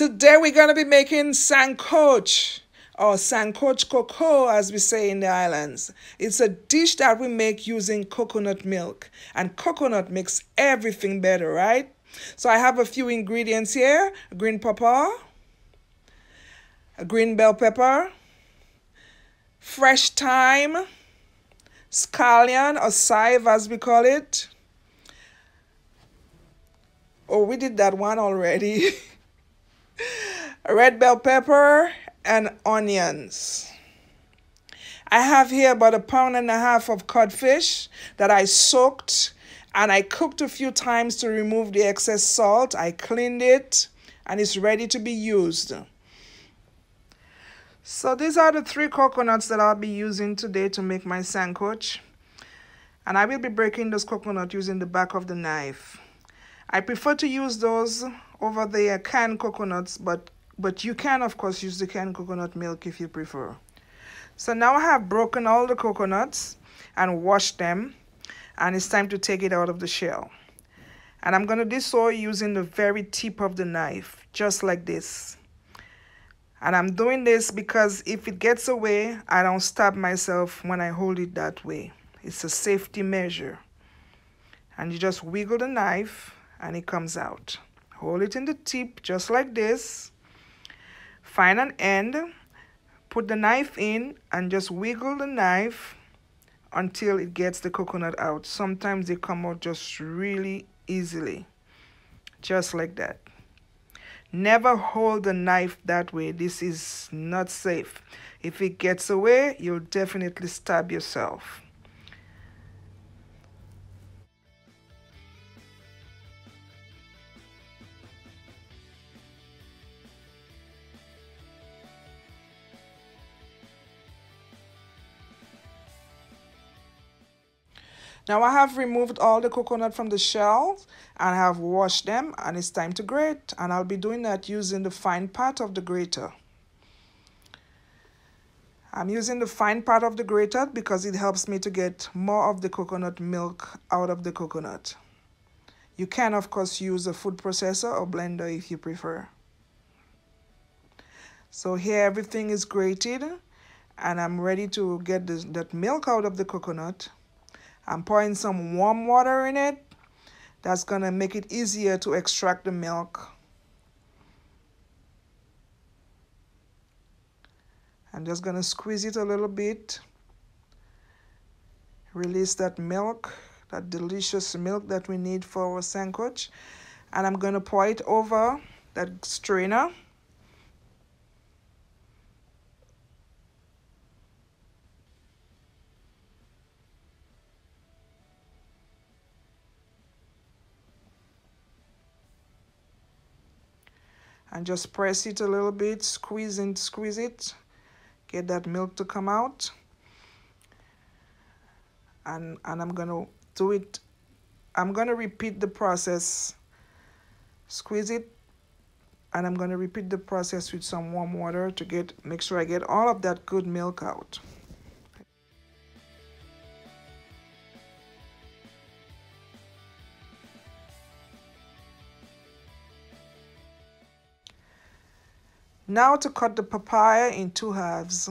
Today we're going to be making Sancoche, or Sancoche coco as we say in the islands. It's a dish that we make using coconut milk, and coconut makes everything better, right? So I have a few ingredients here: green pepper, a green bell pepper, fresh thyme, scallion or chive as we call it. Oh, we did that one already. Red bell pepper and onions. I have here about 1.5 pounds of codfish that I soaked and I cooked a few times to remove the excess salt. I cleaned it and it's ready to be used. So these are the 3 coconuts that I'll be using today to make my sancoche. And I will be breaking this coconut using the back of the knife. I prefer to use those over the canned coconuts, but you can of course use the canned coconut milk if you prefer. So now I have broken all the coconuts and washed them, and it's time to take it out of the shell. And I'm going to do so using the very tip of the knife, just like this. And I'm doing this because if it gets away, I don't stab myself when I hold it that way. It's a safety measure. And you just wiggle the knife and it comes out. Hold it in the tip just like this. Find an end. Put the knife in and just wiggle the knife until it gets the coconut out. Sometimes they come out just really easily. Just like that. Never hold the knife that way. This is not safe. If it gets away, you'll definitely stab yourself. Now I have removed all the coconut from the shells and I have washed them, and it's time to grate, and I'll be doing that using the fine part of the grater. I'm using the fine part of the grater because it helps me to get more of the coconut milk out of the coconut. You can of course use a food processor or blender if you prefer. So here everything is grated and I'm ready to get that milk out of the coconut. I'm pouring some warm water in it. That's going to make it easier to extract the milk. I'm just going to squeeze it a little bit. Release that milk, that delicious milk that we need for our sancoche. And I'm going to pour it over that strainer. And just press it a little bit, squeeze it, get that milk to come out. And I'm gonna do it, I'm gonna repeat the process. Squeeze it, and I'm gonna repeat the process with some warm water to make sure I get all of that good milk out. Now to cut the papaya in 2 halves.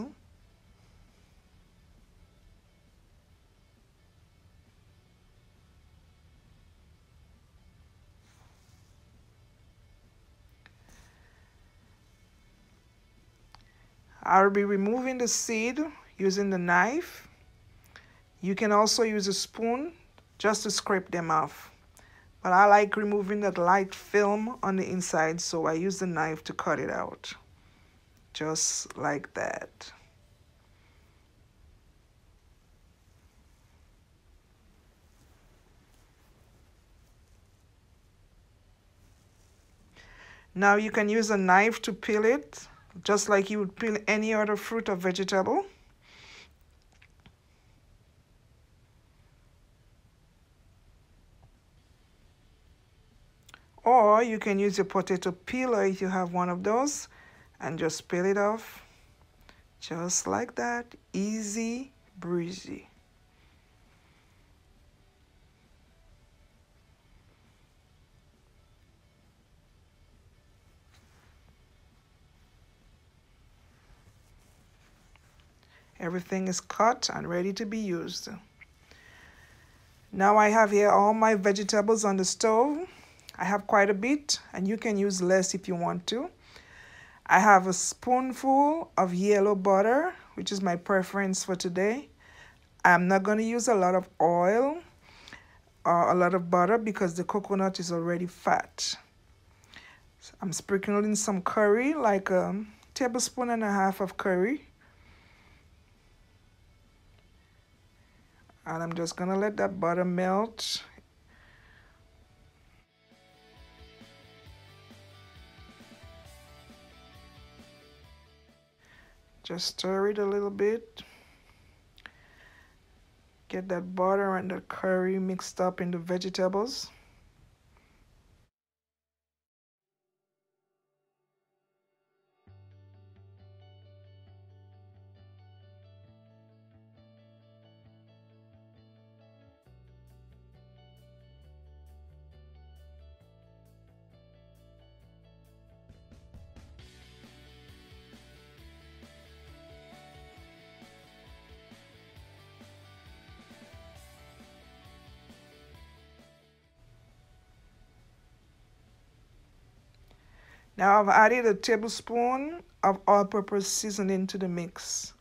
I'll be removing the seed using the knife. You can also use a spoon just to scrape them off. But I like removing that light film on the inside, so I use the knife to cut it out. Just like that. Now you can use a knife to peel it, just like you would peel any other fruit or vegetable. Or you can use your potato peeler if you have one of those and just peel it off. Just like that. Easy breezy. Everything is cut and ready to be used. Now I have here all my vegetables on the stove. I have quite a bit, and you can use less if you want to. I have a spoonful of yellow butter, which is my preference for today. I'm not going to use a lot of oil or a lot of butter because the coconut is already fat. So I'm sprinkling some curry, like a tablespoon and a half of curry. And I'm just going to let that butter melt. Just stir it a little bit. Get that butter and the curry mixed up in the vegetables. Now I've added a tablespoon of all-purpose seasoning to the mix.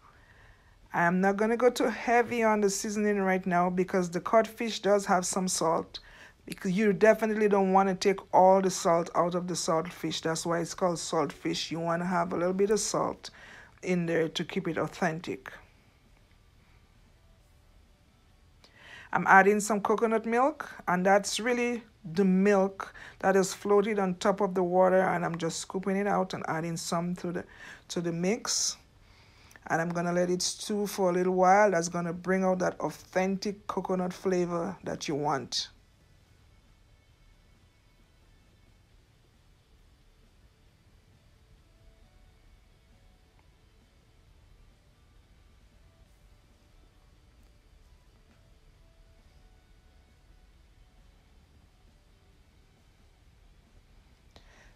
I'm not going to go too heavy on the seasoning right now because the codfish does have some salt. Because you definitely don't want to take all the salt out of the salt fish. That's why it's called salt fish. You want to have a little bit of salt in there to keep it authentic. I'm adding some coconut milk, and that's really the milk that is floated on top of the water, and I'm just scooping it out and adding some to the mix. And I'm gonna let it stew for a little while. That's gonna bring out that authentic coconut flavor that you want.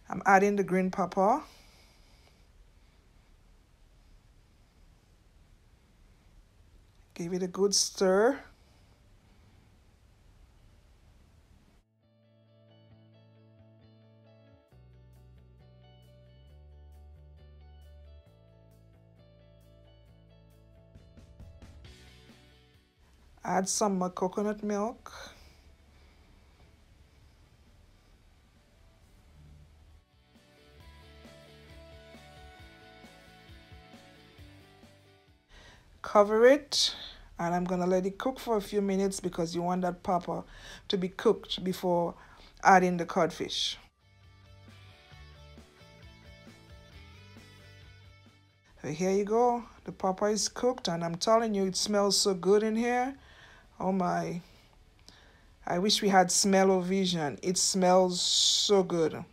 I'm adding the green pepper. Give it a good stir. Add some coconut milk. Cover it, and I'm gonna let it cook for a few minutes because you want that pepper to be cooked before adding the codfish. So here you go, the pepper is cooked, and I'm telling you, it smells so good in here. Oh my, I wish we had smell-o-vision. It smells so good.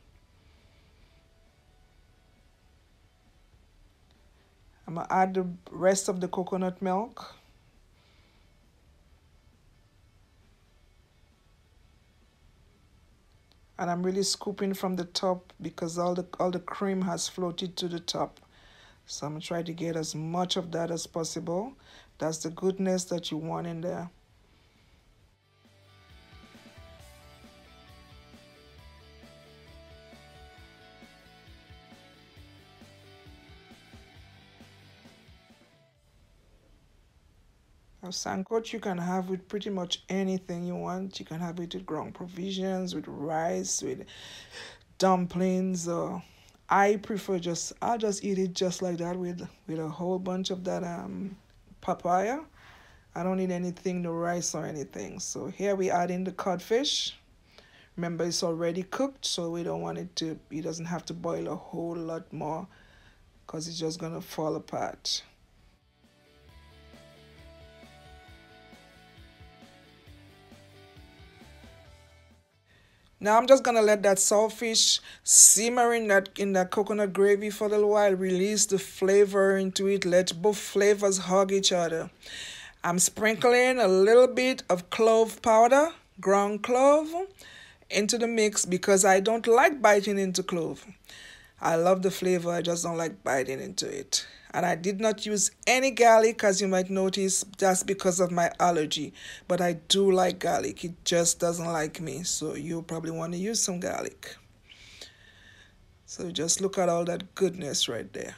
I'm gonna add the rest of the coconut milk. And I'm really scooping from the top because all the cream has floated to the top. So I'm gonna try to get as much of that as possible. That's the goodness that you want in there. Now, Sancoche you can have with pretty much anything you want. You can have it with ground provisions, with rice, with dumplings. I prefer I'll just eat it just like that with a whole bunch of that papaya. I don't need anything, no rice or anything. So here we add in the codfish. Remember, it's already cooked, so we don't want it doesn't have to boil a whole lot more because it's just gonna fall apart. Now I'm just gonna let that saltfish simmer in that coconut gravy for a little while, release the flavor into it, let both flavors hug each other. I'm sprinkling a little bit of clove powder, ground clove, into the mix because I don't like biting into clove. I love the flavor, I just don't like biting into it. And I did not use any garlic, as you might notice. That's because of my allergy. But I do like garlic. It just doesn't like me. So you'll probably want to use some garlic. So just look at all that goodness right there.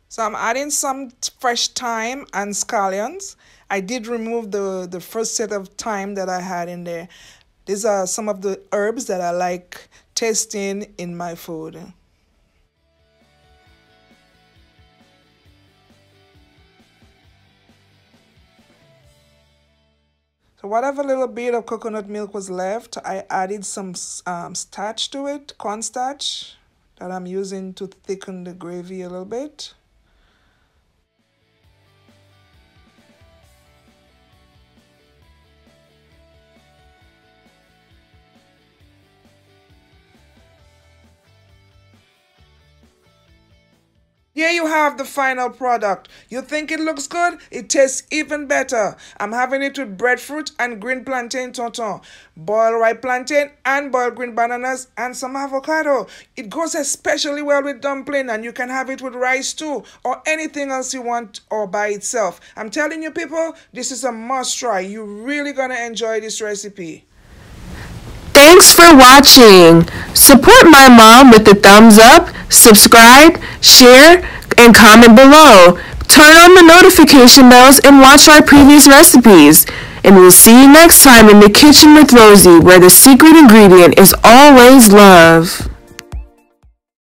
So I'm adding some fresh thyme and scallions. I did remove the first set of thyme that I had in there. These are some of the herbs that I like tasting in my food. So whatever little bit of coconut milk was left, I added some starch to it, cornstarch, that I'm using to thicken the gravy a little bit. Here you have the final product. You think it looks good? It tastes even better. I'm having it with breadfruit and green plantain tauntaun, boiled ripe plantain and boiled green bananas and some avocado. It goes especially well with dumpling, and you can have it with rice too, or anything else you want, or by itself. I'm telling you people, this is a must try. You're really gonna enjoy this recipe. Thanks for watching. Support my mom with the thumbs up, subscribe, share, and comment below. Turn on the notification bells and watch our previous recipes. And we'll see you next time in the kitchen with Rosie, where the secret ingredient is always love.